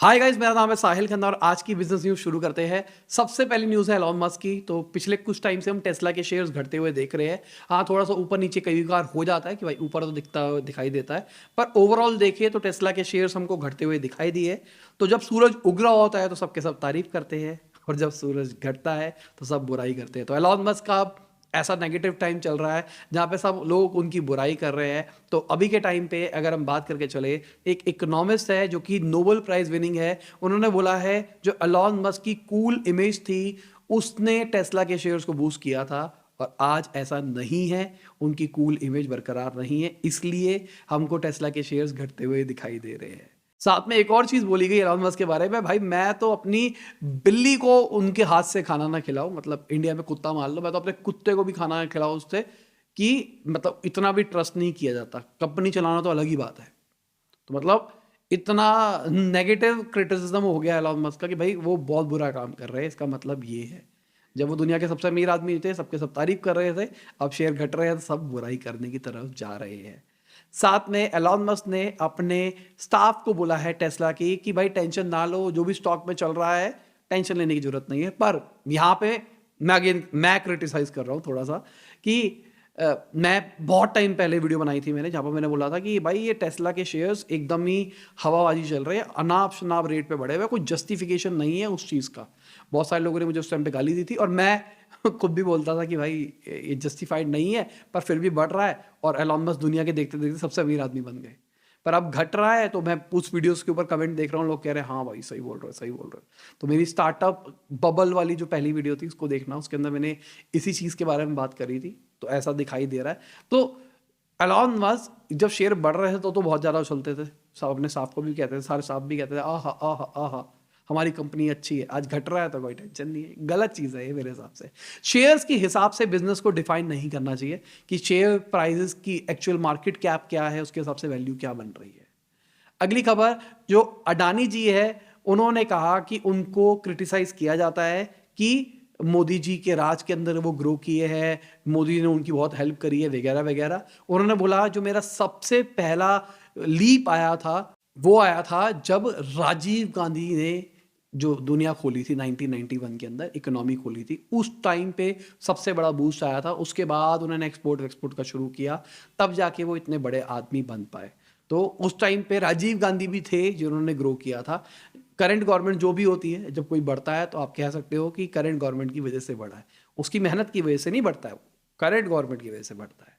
Hi guys, मेरा नाम है साहिल खन्ना और आज की बिजनेस न्यूज़ शुरू करते हैं। सबसे पहली न्यूज़ है एलॉन मस्क की। तो पिछले कुछ टाइम से हम टेस्ला के शेयर्स घटते हुए देख रहे हैं। हाँ, थोड़ा सा ऊपर नीचे कई बार हो जाता है कि भाई ऊपर तो दिखाई देता है, पर ओवरऑल देखिए तो टेस्ला के शेयर्स हमको घटते हुए दिखाई दिए। तो जब सूरज उग रहा होता है तो सबके सब तारीफ करते हैं, और जब सूरज घटता है तो सब बुराई करते हैं। तो एलॉन मस्क का ऐसा नेगेटिव टाइम चल रहा है जहाँ पे सब लोग उनकी बुराई कर रहे हैं। तो अभी के टाइम पे अगर हम बात करके चले, एक इकोनॉमिस्ट है जो कि नोबेल प्राइज विनिंग है, उन्होंने बोला है जो एलॉन मस्क की कूल इमेज थी उसने टेस्ला के शेयर्स को बूस्ट किया था, और आज ऐसा नहीं है। उनकी कूल इमेज बरकरार नहीं है, इसलिए हमको टेस्ला के शेयर्स घटते हुए दिखाई दे रहे हैं। साथ में एक और चीज बोली गई एलॉन मस्क के बारे में, भाई मैं तो अपनी बिल्ली को उनके हाथ से खाना ना खिलाऊं, मतलब इंडिया में कुत्ता मान लो, मैं तो अपने कुत्ते को भी खाना ना खिलाऊं उससे, कि मतलब इतना भी ट्रस्ट नहीं किया जाता। कंपनी चलाना तो अलग ही बात है। तो मतलब इतना नेगेटिव क्रिटिसिज्म हो गया एलॉन मस्क का कि भाई वो बहुत बुरा काम कर रहे हैं। इसका मतलब ये है, जब वो दुनिया के सबसे अमीर आदमी थे, सबके सब तारीफ कर रहे थे, अब शेयर घट रहे हैं तो सब बुराई करने की तरफ जा रहे हैं। साथ में एलॉन मस्क ने अपने स्टाफ को बोला है टेस्ला की कि भाई टेंशन ना लो, जो भी स्टॉक में चल रहा है टेंशन लेने की जरूरत नहीं है। पर यहाँ पे मैं क्रिटिसाइज कर रहा हूँ थोड़ा सा कि मैं बहुत टाइम पहले वीडियो बनाई थी मैंने, जहाँ पर मैंने बोला था कि भाई ये टेस्ला के शेयर्स एकदम ही हवाबाजी चल रहे हैं, अनाप शनाप रेट पे बढ़े हुए, कोई जस्टिफिकेशन नहीं है उस चीज़ का। बहुत सारे लोगों ने मुझे उस टाइम पे गाली दी थी, और मैं खुद भी बोलता था कि भाई ये जस्टिफाइड नहीं है, पर फिर भी बढ़ रहा है, और एलॉन मस्क दुनिया के देखते देखते सबसे अमीर आदमी बन गए। पर अब घट रहा है तो मैं उस वीडियोस के ऊपर कमेंट देख रहा हूँ, लोग कह रहे हैं हाँ भाई सही बोल रहे हो, सही बोल रहे हो। तो मेरी स्टार्टअप बबल वाली जो पहली वीडियो थी उसको देखना, उसके अंदर मैंने इसी चीज़ के बारे में बात करी थी। तो ऐसा दिखाई दे रहा है। तो एलॉन मस्क जब शेयर बढ़ रहे थे तो बहुत ज़्यादा उछलते थे, सब अपने साफ को भी कहते थे, सारे साफ भी कहते थे आहा आहा आहा हमारी कंपनी अच्छी है। आज घट रहा है तो कोई टेंशन नहीं है। गलत चीज़ है ये मेरे हिसाब से। शेयर्स के हिसाब से बिजनेस को डिफाइन नहीं करना चाहिए कि शेयर प्राइजेस की एक्चुअल मार्केट कैप क्या है, उसके हिसाब से वैल्यू क्या बन रही है। अगली खबर, जो अडानी जी है, उन्होंने कहा कि उनको क्रिटिसाइज किया जाता है कि मोदी जी के राज के अंदर वो ग्रो किए हैं, मोदी ने उनकी बहुत हेल्प करी है वगैरह वगैरह। उन्होंने बोला जो मेरा सबसे पहला लीप आया था वो आया था जब राजीव गांधी ने जो दुनिया खोली थी 1991 के अंदर, इकोनॉमी खोली थी, उस टाइम पे सबसे बड़ा बूस्ट आया था। उसके बाद उन्होंने एक्सपोर्ट एक्सपोर्ट का शुरू किया, तब जाके वो इतने बड़े आदमी बन पाए। तो उस टाइम पे राजीव गांधी भी थे जिन्होंने ग्रो किया था। करंट गवर्नमेंट जो भी होती है, जब कोई बढ़ता है तो आप कह सकते हो कि करंट गवर्नमेंट की वजह से बढ़ा है, उसकी मेहनत की वजह से नहीं बढ़ता है, वो करंट गवर्नमेंट की वजह से बढ़ता है।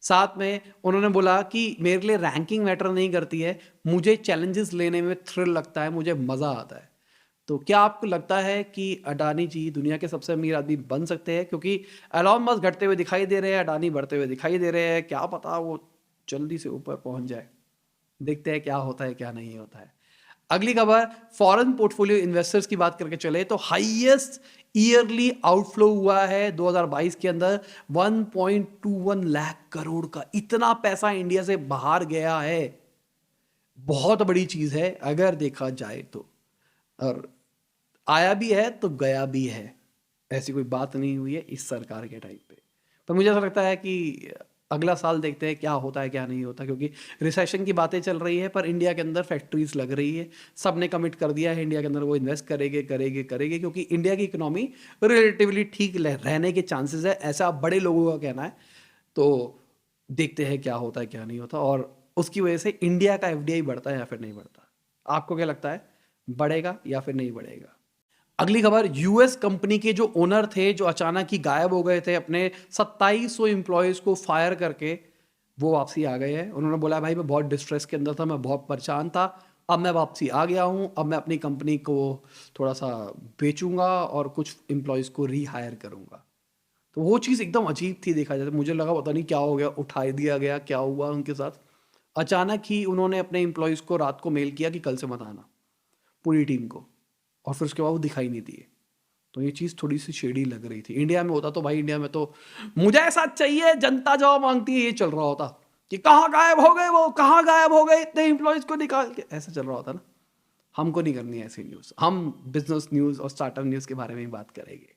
साथ में उन्होंने बोला कि मेरे लिए रैंकिंग मैटर नहीं करती है, मुझे चैलेंजेस लेने में थ्रिल लगता है, मुझे मज़ा आता है। तो क्या आपको लगता है कि अडानी जी दुनिया के सबसे अमीर आदमी बन सकते हैं? क्योंकि एलॉन मस्क घटते हुए दिखाई दे रहे हैं, अडानी बढ़ते हुए दिखाई दे रहे हैं, क्या पता वो जल्दी से ऊपर पहुंच जाए। देखते हैं क्या होता है क्या नहीं होता है। अगली खबर, फॉरेन पोर्टफोलियो इन्वेस्टर्स की बात करके चले तो हाईएस्ट ईयरली आउटफ्लो हुआ है 2022 के अंदर 1.21 लाख करोड़ का। इतना पैसा इंडिया से बाहर गया है, बहुत बड़ी चीज है अगर देखा जाए तो। और आया भी है तो गया भी है, ऐसी कोई बात नहीं हुई है इस सरकार के टाइम पे। पर मुझे ऐसा लगता है कि अगला साल देखते हैं क्या होता है क्या नहीं होता, क्योंकि रिसेशन की बातें चल रही है, पर इंडिया के अंदर फैक्ट्रीज लग रही है, सब ने कमिट कर दिया है इंडिया के अंदर वो इन्वेस्ट करेंगे करेंगे करेंगे, क्योंकि इंडिया की इकोनॉमी रिलेटिवली ठीक रहने के चांसेस है, ऐसा बड़े लोगों का कहना है। तो देखते हैं क्या होता है क्या नहीं होता, और उसकी वजह से इंडिया का एफडीआई बढ़ता है या फिर नहीं बढ़ता। आपको क्या लगता है, बढ़ेगा या फिर नहीं बढ़ेगा? अगली खबर, यूएस कंपनी के जो ओनर थे जो अचानक ही गायब हो गए थे, अपने 2700 एम्प्लॉयज को फायर करके वो वापसी आ गए हैं। उन्होंने बोला भाई मैं बहुत डिस्ट्रेस के अंदर था, मैं बहुत परेशान था, अब मैं वापसी आ गया हूँ, अब मैं अपनी कंपनी को थोड़ा सा बेचूंगा और कुछ एम्प्लॉयज को रीहायर करूंगा। तो वो चीज़ एकदम अजीब थी देखा जाए तो। मुझे लगा पता नहीं क्या हो गया, उठा दिया गया, क्या हुआ उनके साथ। अचानक ही उन्होंने अपने एम्प्लॉयज़ को रात को मेल किया कि कल से मत आना, पूरी टीम को, और फिर उसके बाद वो दिखाई नहीं दिए। तो ये चीज़ थोड़ी सी शेडी लग रही थी। इंडिया में होता तो भाई, इंडिया में तो मुझे ऐसा चाहिए, जनता जवाब मांगती है, ये चल रहा होता कि कहाँ गायब हो गए वो, कहाँ गायब हो गए इतने एम्प्लॉयज़ को निकाल के, ऐसा चल रहा होता ना। हमको नहीं करनी है ऐसी न्यूज़, हम बिजनेस न्यूज़ और स्टार्टअप न्यूज़ के बारे में ही बात करेंगे।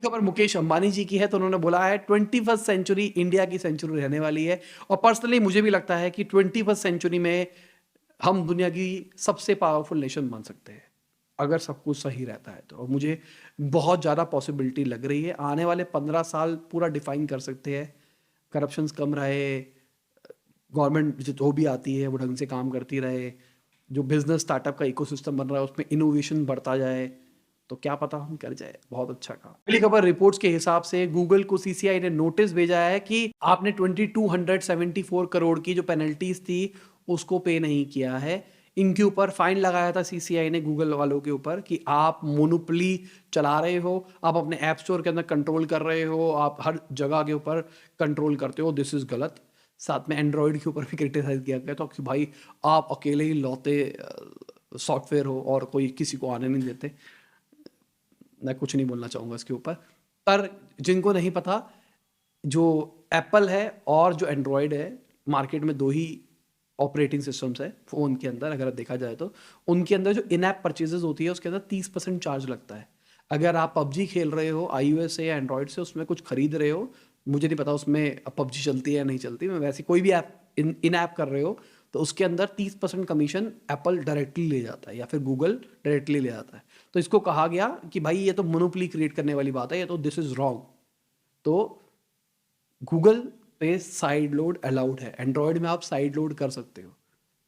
खबर मुकेश अंबानी जी की है। तो उन्होंने बोला है 21st सेंचुरी इंडिया की सेंचुरी रहने वाली है, और पर्सनली मुझे भी लगता है कि 21st सेंचुरी में हम दुनिया की सबसे पावरफुल नेशन बन सकते हैं अगर सब कुछ सही रहता है तो। और मुझे बहुत ज़्यादा पॉसिबिलिटी लग रही है, आने वाले 15 साल पूरा डिफाइन कर सकते हैं। करप्शंस कम रहे, गवर्नमेंट जो भी आती है वो ढंग से काम करती रहे, जो बिजनेस स्टार्टअप का इकोसिस्टम बन रहा है उसमें इनोवेशन बढ़ता जाए, तो क्या पता हम कर जाए। बहुत अच्छा काम। अगली खबर, रिपोर्ट्स के हिसाब से गूगल को सीसीआई ने नोटिस भेजा है कि आपने 2274 करोड़ की जो पेनल्टीज थी उसको पे नहीं किया है। इनके ऊपर फाइन लगाया था सीसीआई ने गूगल वालों के ऊपर कि आप मोनोपोली चला रहे हो, आप अपने ऐप स्टोर के अंदर कंट्रोल कर रहे हो, आप हर जगह के ऊपर कंट्रोल करते हो, दिस इज गलत। साथ में एंड्रॉयड के ऊपर भी क्रिटिसाइज किया गया था कि भाई आप अकेले ही लौते सॉफ्टवेयर हो और कोई किसी को आने नहीं देते। मैं कुछ नहीं बोलना चाहूँगा इसके ऊपर, पर जिनको नहीं पता, जो एप्पल है और जो एंड्रॉयड है, मार्केट में दो ही ऑपरेटिंग सिस्टम्स है फ़ोन के अंदर। अगर देखा जाए तो उनके अंदर जो इन ऐप परचेजेस होती है उसके अंदर 30% चार्ज लगता है। अगर आप पबजी खेल रहे हो iOS से या एंड्रॉयड से, उसमें कुछ खरीद रहे हो, मुझे नहीं पता उसमें पबजी चलती है या नहीं चलती, मैं वैसे कोई भी ऐप इन ऐप कर रहे हो तो उसके अंदर 30% कमीशन एप्पल डायरेक्टली ले जाता है या फिर गूगल डायरेक्टली ले जाता है। तो इसको कहा गया कि भाई ये तो मोनोपोली क्रिएट करने वाली बात है, ये तो दिस इज रॉन्ग। तो गूगल पे साइड लोड अलाउड है, एंड्रॉयड में आप साइड लोड कर सकते हो।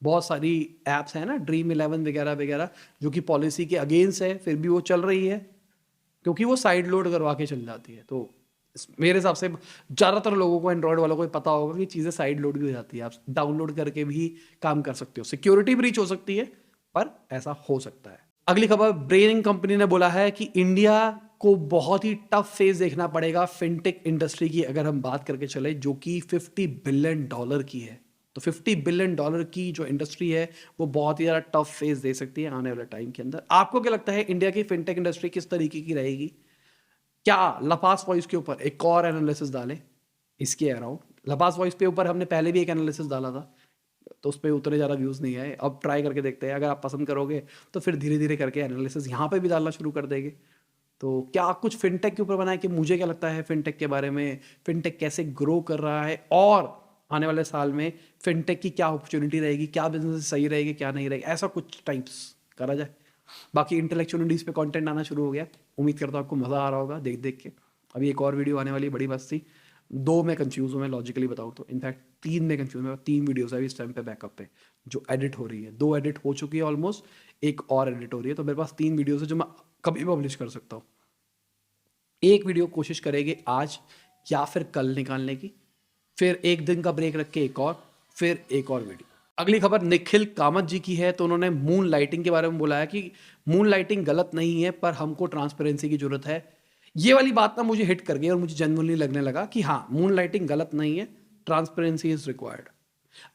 बहुत सारी एप्स हैं ना, ड्रीम 11 वगैरह वगैरह, जो कि पॉलिसी के अगेंस्ट है, फिर भी वो चल रही है क्योंकि वो साइड लोड करवा के चल जाती है। तो मेरे हिसाब से ज़्यादातर लोगों को, एंड्रॉयड वालों को पता होगा कि चीज़ें साइड लोड भी हो जाती है, आप डाउनलोड करके भी काम कर सकते हो। सिक्योरिटी ब्रीच हो सकती है पर ऐसा हो सकता है। अगली खबर, ब्रेनिंग कंपनी ने बोला है कि इंडिया को बहुत ही टफ फेज देखना पड़ेगा फिनटेक इंडस्ट्री की, अगर हम बात करके चले, जो कि $50 बिलियन की है। तो $50 बिलियन की जो इंडस्ट्री है वो बहुत ही ज़्यादा टफ फेज दे सकती है आने वाले टाइम के अंदर। आपको क्या लगता है इंडिया की फिनटेक इंडस्ट्री किस तरीके की रहेगी? क्या लपास वॉइस के ऊपर एक और एनालिसिस डालें इसके अराउंड? लपास वॉइस पे ऊपर हमने पहले भी एक एनालिसिस डाला था, तो उस पर उतने ज़्यादा व्यूज़ नहीं आए। अब ट्राई करके देखते हैं, अगर आप पसंद करोगे तो फिर धीरे धीरे करके एनालिसिस यहाँ पे भी डालना शुरू कर देंगे। तो क्या कुछ फिनटेक के ऊपर बनाए कि मुझे क्या लगता है फिनटेक के बारे में, फिनटेक कैसे ग्रो कर रहा है और आने वाले साल में फिनटेक की क्या अपॉर्चुनिटी रहेगी, क्या बिजनेस सही रहेगी, क्या नहीं रहेगी, ऐसा कुछ टाइप्स करा जाए। बाकी इंटेलेक्चुअल इंडीज पे कंटेंट आना शुरू हो गया, उम्मीद करता हूँ आपको मज़ा आ रहा होगा देख देख के। अभी एक और वीडियो आने वाली, बड़ी मस्ती। दो में कंफ्यूज हूँ मैं, लॉजिकली बताऊँ तो, इनफैक्ट तीन में कंफ्यूज हूँ मैं। 3 वीडियोस है इस टाइम पे बैकअप पे जो एडिट हो रही है, 2 एडिट हो चुकी है ऑलमोस्ट, एक और एडिट हो रही है। तो मेरे पास 3 वीडियोस है जो मैं कभी भी पब्लिश कर सकता हूँ। एक वीडियो कोशिश करेंगे आज या फिर कल निकालने की, फिर एक दिन का ब्रेक रख के एक और, फिर एक और वीडियो। अगली खबर निखिल कामत जी की है। तो उन्होंने मून लाइटिंग के बारे में बोला है कि मून लाइटिंग गलत नहीं है पर हमको ट्रांसपेरेंसी की जरूरत है। ये वाली बात ना मुझे हिट कर गई और मुझे जेन्युइनली लगने लगा कि हाँ, मून लाइटिंग गलत नहीं है, ट्रांसपेरेंसी इज रिक्वायर्ड।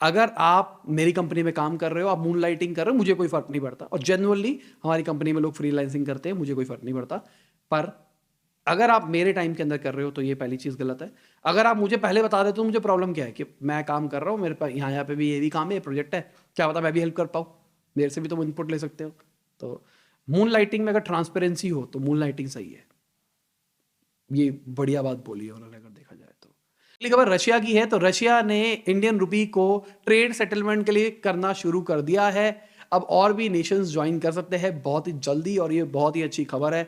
अगर आप मेरी कंपनी में काम कर रहे हो, आप मून लाइटिंग कर रहे हो, मुझे कोई फर्क नहीं पड़ता। और जेन्युइनली हमारी कंपनी में लोग फ्रीलांसिंग करते हैं, मुझे कोई फर्क नहीं पड़ता। पर अगर आप मेरे टाइम के अंदर कर रहे हो तो ये पहली चीज़ गलत है। अगर आप मुझे पहले बता देते तो मुझे प्रॉब्लम क्या है कि मैं काम कर रहा हूँ, मेरे पास यहाँ पे भी ये भी काम है, ये प्रोजेक्ट है, क्या पता मैं भी हेल्प कर पाऊँ, मेरे से भी तो इनपुट ले सकते हो। तो मून लाइटिंग में अगर ट्रांसपेरेंसी हो तो मून लाइटिंग सही है। ये बढ़िया बात बोली है उन्होंने अगर देखा जाए तो। अगली खबर रशिया की है। तो रशिया ने इंडियन रुपी को ट्रेड सेटलमेंट के लिए करना शुरू कर दिया है। अब और भी नेशंस ज्वाइन कर सकते हैं बहुत ही जल्दी और ये बहुत ही अच्छी खबर है।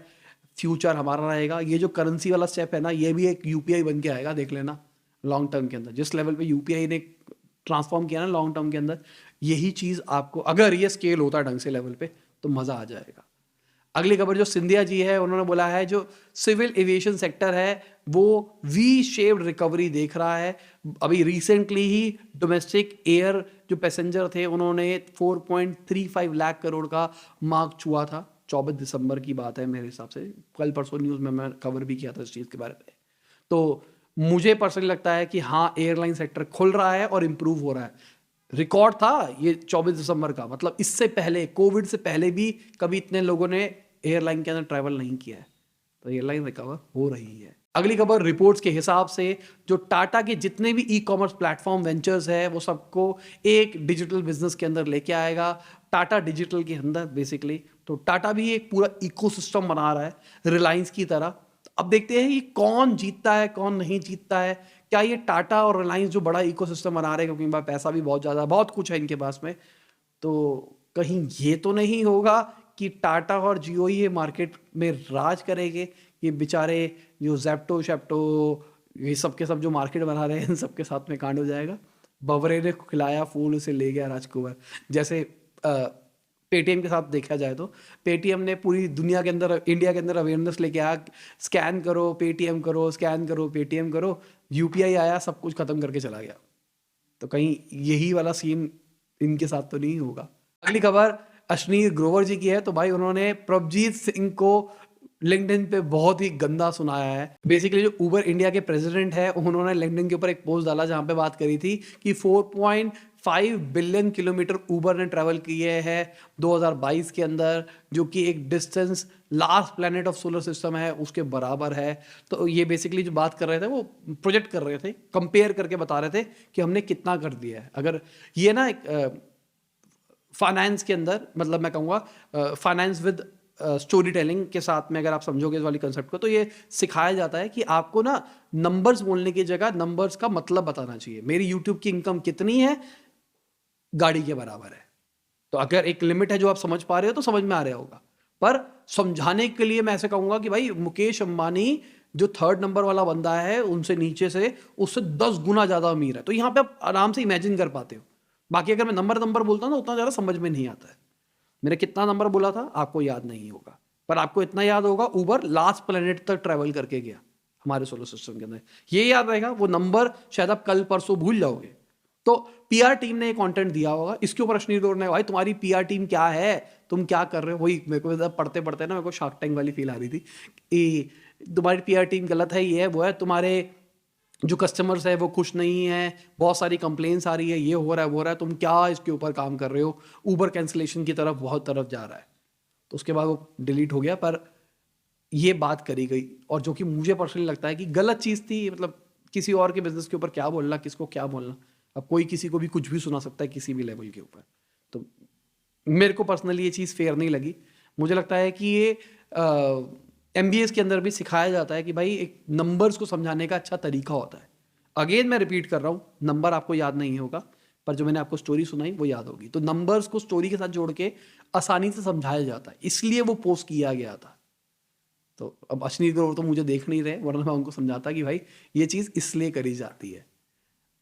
फ्यूचर हमारा रहेगा। ये जो करेंसी वाला स्टेप है ना, ये भी एक यूपीआई बन के आएगा, देख लेना लॉन्ग टर्म के अंदर। जिस लेवल पे यूपीआई ने ट्रांसफॉर्म किया ना लॉन्ग टर्म के अंदर, यही चीज़ आपको, अगर ये स्केल होता है ढंग से लेवल पे, तो मज़ा आ जाएगा। अगली खबर जो सिंधिया जी है, उन्होंने बोला है जो सिविल एविएशन सेक्टर है वो वी शेप्ड रिकवरी देख रहा है। अभी रिसेंटली ही डोमेस्टिक एयर जो पैसेंजर थे उन्होंने 4.35 लाख करोड़ का मार्क छुआ था। 24 दिसंबर की बात है मेरे हिसाब से, कल परसों न्यूज़ में मैं कवर भी किया था इस चीज़ के बारे में। तो मुझे पर्सनली लगता है कि हाँ, एयरलाइन सेक्टर खुल रहा है और इम्प्रूव हो रहा है। रिकॉर्ड था ये 24 दिसंबर का, मतलब इससे पहले, कोविड से पहले भी कभी इतने लोगों ने एयरलाइन के अंदर ट्रैवल नहीं किया है। तो एयरलाइन रिकवर हो रही है। अगली खबर, रिपोर्ट्स के हिसाब से जो टाटा के जितने भी ई कॉमर्स प्लेटफॉर्म वेंचर्स है वो सबको एक डिजिटल बिजनेस के अंदर लेके आएगा, टाटा डिजिटल के अंदर बेसिकली। तो टाटा भी एक पूरा इकोसिस्टम बना रहा है रिलायंस की तरह। अब देखते हैं कि कौन जीतता है कौन नहीं जीतता है। क्या ये टाटा और रिलायंस जो बड़ा इकोसिस्टम बना रहे हैं, क्योंकि इनके पास पैसा भी बहुत ज़्यादा, बहुत कुछ है इनके पास में, तो कहीं ये तो नहीं होगा कि टाटा और जियो ही ये मार्केट में राज करेंगे, ये बेचारे जो ज़ेप्टो शेप्टो ये सब के सब जो मार्केट बना रहे हैं इन सबके साथ में कांड हो जाएगा। बवरे ने खिलाया फूल उसे ले गया राजकुमार, जैसे पेटीएम के साथ देखा जाए तो पेटीएम ने पूरी दुनिया के अंदर इंडिया के अंदर अवेयरनेस लेके आया, स्कैन करो पेटीएम करो, स्कैन करो पेटीएम करो, यूपीआई आया सब कुछ खत्म करके चला गया। तो कहीं यही वाला सीन इनके साथ तो नहीं होगा। अगली खबर अश्नीर ग्रोवर जी की है। तो भाई उन्होंने प्रभजीत सिंह को लिंक्डइन पे बहुत ही गंदा सुनाया है। बेसिकली जो उबर इंडिया के प्रेसिडेंट है उन्होंने लिंक्डइन के ऊपर एक पोस्ट डाला जहां पे बात करी थी कि 4.5 बिलियन किलोमीटर उबर ने ट्रैवल किए हैं 2022 के अंदर, जो कि एक distance last planet of solar system है उसके बराबर है। तो ये बेसिकली जो बात कर रहे थे वो प्रोजेक्ट कर रहे थे, कंपेयर करके बता रहे थे कि हमने कितना कर दिया है। अगर ये ना एक फाइनेंस के अंदर, मतलब मैं कहूँगा फाइनेंस विद स्टोरी टेलिंग के साथ में अगर आप समझोगे इस वाली कंसेप्ट को, तो ये सिखाया जाता है कि आपको ना नंबर्स बोलने की जगह नंबर्स का मतलब बताना चाहिए। मेरी यूट्यूब की इनकम कितनी है, गाड़ी के बराबर है। तो अगर एक लिमिट है जो आप समझ पा रहे हो तो समझ में आ रहा होगा, पर समझाने के लिए मैं ऐसे कहूंगा कि भाई मुकेश अंबानी जो 3rd नंबर वाला बंदा है उनसे नीचे से उससे 10 गुना ज्यादा अमीर है। तो यहाँ पे आप आराम से इमेजिन कर पाते हो। बाकी अगर मैं नंबर बोलता हूँ ना उतना ज्यादा समझ में नहीं आता है। मैंने कितना नंबर बोला था आपको याद नहीं होगा, पर आपको इतना याद होगा उबर लास्ट प्लेनेट तक ट्रेवल करके गया हमारे सोलर सिस्टम के अंदर, ये याद रहेगा। वो नंबर शायद आप कल परसों भूल जाओगे। तो पीआर टीम ने कंटेंट दिया होगा इसके ऊपर। अश्नीर ग्रोवर ने, भाई तुम्हारी पीआर टीम क्या है, तुम क्या कर रहे हो। वही मेरे को पढ़ते पढ़ते ना मेरे को शार्क टैंक वाली फील आ रही थी, तुम्हारी पीआर टीम गलत है, ये है वो है, तुम्हारे जो कस्टमर्स है वो खुश नहीं है, बहुत सारी कंप्लेंट्स आ रही है, ये हो रहा है वो हो रहा है, तुम क्या इसके ऊपर काम कर रहे हो। ऊबर कैंसिलेशन की तरफ बहुत तरफ जा रहा है। तो उसके बाद वो डिलीट हो गया, पर ये बात करी गई और जो कि मुझे पर्सनली लगता है कि गलत चीज़ थी। मतलब किसी और के बिजनेस के ऊपर क्या बोलना, किसको क्या बोलना। अब कोई किसी को भी कुछ भी सुना सकता है किसी भी लेवल के ऊपर। तो मेरे को पर्सनली ये चीज़ फेयर नहीं लगी। मुझे लगता है कि ये एमबीएस के अंदर भी सिखाया जाता है कि भाई एक नंबर्स को समझाने का अच्छा तरीका होता है। अगेन मैं रिपीट कर रहा हूँ, नंबर आपको याद नहीं होगा पर जो मैंने आपको स्टोरी सुनाई वो याद होगी। तो नंबर्स को स्टोरी के साथ जोड़ के आसानी से समझाया जाता है, इसलिए वो पोस्ट किया गया था। तो अब अश्नीर ग्रोवर तो मुझे देख नहीं रहे, वरना मैं उनको समझाता कि भाई ये चीज़ इसलिए करी जाती है।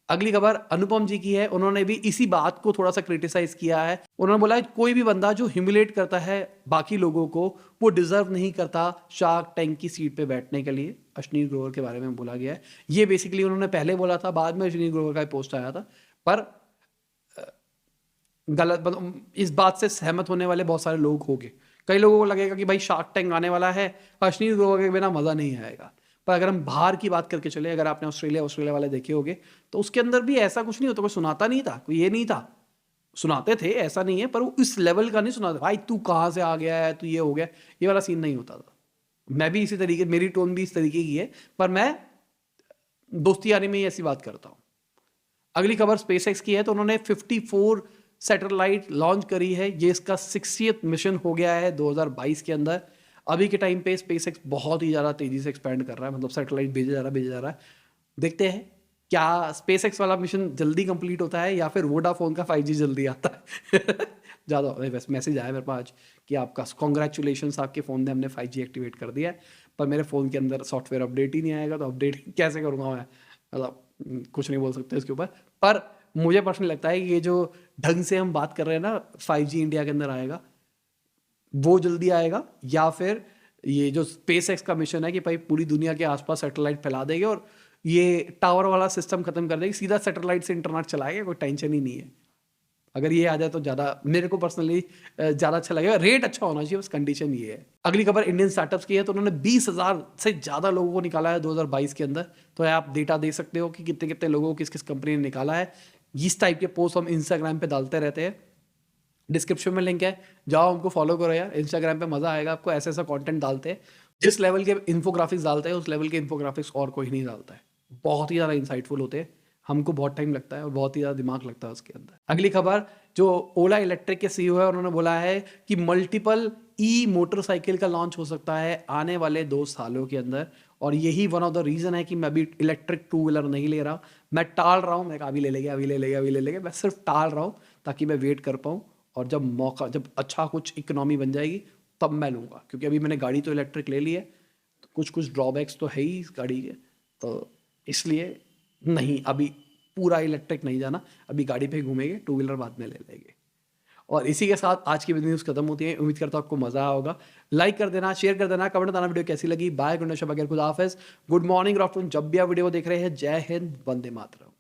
अगली खबर अनुपम जी की है। उन्होंने भी इसी बात को थोड़ा सा क्रिटिसाइज किया है। उन्होंने बोला कोई भी बंदा जो ह्यूमिलेट करता है बाकी लोगों को वो डिजर्व नहीं करता शार्क टैंक की सीट पे बैठने के लिए। अश्नीर ग्रोवर के बारे में बोला गया है। ये बेसिकली उन्होंने पहले बोला था, बाद में अश्नीर ग्रोवर का पोस्ट आया था। पर गलत, इस बात से सहमत होने वाले बहुत सारे लोग होंगे। कई लोगों को लगेगा कि भाई शार्क टैंक आने वाला है, अश्नीर ग्रोवर के बिना मजा नहीं आएगा। पर अगर हम बाहर की बात करके चले, अगर आपने ऑस्ट्रेलिया वाले देखे होंगे तो उसके अंदर भी ऐसा कुछ नहीं होता। कोई सुनाता नहीं था, कोई ये नहीं था, सुनाते थे ऐसा नहीं है, पर वो इस लेवल का नहीं सुनाते। भाई तू कहाँ से आ गया है, तू ये हो गया, ये वाला सीन नहीं होता था। मैं भी इसी तरीके, मेरी टोन भी इस तरीके की है, पर मैं दोस्ती यारी में ही ऐसी बात करता हूँ। अगली खबर स्पेसएक्स की है। तो उन्होंने 54 सैटेलाइट लॉन्च करी है। ये इसका 60th मिशन हो गया है 2022 के अंदर। अभी के टाइम पे स्पेसएक्स बहुत ही ज़्यादा तेज़ी से एक्सपेंड कर रहा है, मतलब सैटेलाइट भेजा जा रहा है। देखते हैं क्या स्पेसएक्स वाला मिशन जल्दी कंप्लीट होता है या फिर वोडाफोन का 5G जल्दी आता है। ज़्यादा वैसे मैसेज आया मेरे पास आज कि आपका कॉन्ग्रेचुलेशंस, आपके फ़ोन ने हमने 5G एक्टिवेट कर दिया है। पर मेरे फ़ोन के अंदर सॉफ्टवेयर अपडेट ही नहीं आएगा, तो अपडेट कैसे करूँगा मैं। मतलब कुछ नहीं बोल सकते इसके ऊपर। पर मुझे पर्सनली लगता है कि ये जो ढंग से हम बात कर रहे हैं ना 5G इंडिया के अंदर आएगा, वो जल्दी आएगा, या फिर ये जो स्पेसएक्स का मिशन है कि भाई पूरी दुनिया के आसपास सैटेलाइट फैला देंगे और ये टावर वाला सिस्टम खत्म कर देंगे, सीधा सैटेलाइट से इंटरनेट चलाएगा, कोई टेंशन ही नहीं है। अगर ये आ जाए तो ज़्यादा मेरे को पर्सनली ज़्यादा अच्छा लगेगा। रेट अच्छा होना चाहिए, बस कंडीशन ये है। अगली खबर इंडियन स्टार्टअप्स की है। तो उन्होंने 20,000 से ज़्यादा लोगों को निकाला है 2022 के अंदर। तो आप डेटा दे सकते हो कि कितने कितने लोगों को किस किस कंपनी ने निकाला है। इस टाइप के पोस्ट हम इंस्टाग्राम पे डालते रहते हैं, डिस्क्रिप्शन में लिंक है, जाओ हमको फॉलो करो यार। इंस्टाग्राम पे मज़ा आएगा आपको, ऐसा ऐसा कंटेंट डालते हैं। जिस लेवल के इन्फोग्राफिक्स डालते हैं उस लेवल के इन्फोग्राफिक्स और कोई नहीं डालता है। बहुत ही ज़्यादा इंसाइटफुल होते हैं, हमको बहुत टाइम लगता है और बहुत ही ज़्यादा दिमाग लगता है उसके अंदर। अगली खबर जो ओला इलेक्ट्रिक के सीईओ है, उन्होंने बोला है कि मल्टीपल ई मोटरसाइकिल का लॉन्च हो सकता है आने वाले 2 सालों के अंदर। और यही वन ऑफ द रीज़न है कि मैं अभी इलेक्ट्रिक 2 व्हीलर नहीं ले रहा। मैं टाल रहा हूँ, मैं अभी ले लेंगे, अभी ले लेंगे, अभी ले लेंगे। मैं सिर्फ टाल रहा हूँ ताकि मैं वेट कर पाऊँ और जब अच्छा कुछ इकोनॉमी बन जाएगी तब मैं लूँगा, क्योंकि अभी मैंने गाड़ी तो इलेक्ट्रिक ले ली है, तो कुछ ड्रॉबैक्स तो है ही इस गाड़ी के, तो इसलिए नहीं, अभी पूरा इलेक्ट्रिक नहीं जाना, अभी गाड़ी पे घूमेंगे, टू व्हीलर बाद में ले लेंगे। और इसी के साथ आज की न्यूज़ खत्म होती है। उम्मीद करता हूँ आपको मज़ा आया होगा। लाइक कर देना, शेयर कर देना, कमेंट बताना वीडियो कैसी लगी। बाय, गुड नाइट, शब बगैर, खुदा हाफिज़, गुड मॉर्निंग, गुड आफ्टरनून, जब भी आप वीडियो देख रहे हैं। जय हिंद, वंदे मातरम।